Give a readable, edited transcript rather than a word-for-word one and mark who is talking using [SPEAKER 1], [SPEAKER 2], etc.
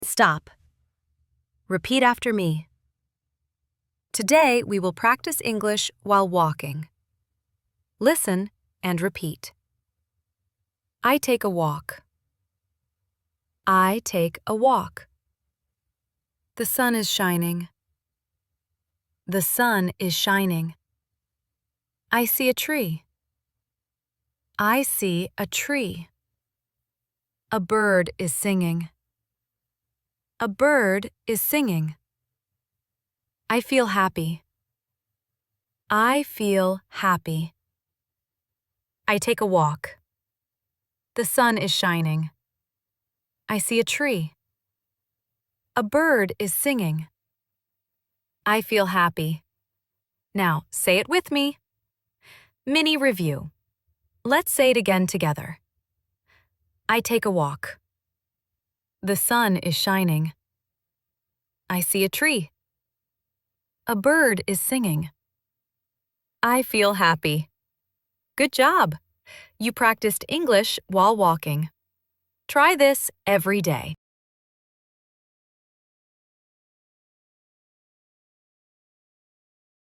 [SPEAKER 1] Stop. Repeat after me. Today, we will practice English while walking. Listen and repeat. I take a walk. I take a walk. The sun is shining. The sun is shining. I see a tree. I see a tree. A bird is singing. A bird is singing. I feel happy. I feel happy. I take a walk. The sun is shining. I see a tree. A bird is singing. I feel happy. Now, say it with me. Mini review. Let's say it again together. I take a walk. The sun is shining. I see a tree. A bird is singing. I feel happy. Good job! You practiced English while walking. Try this every day.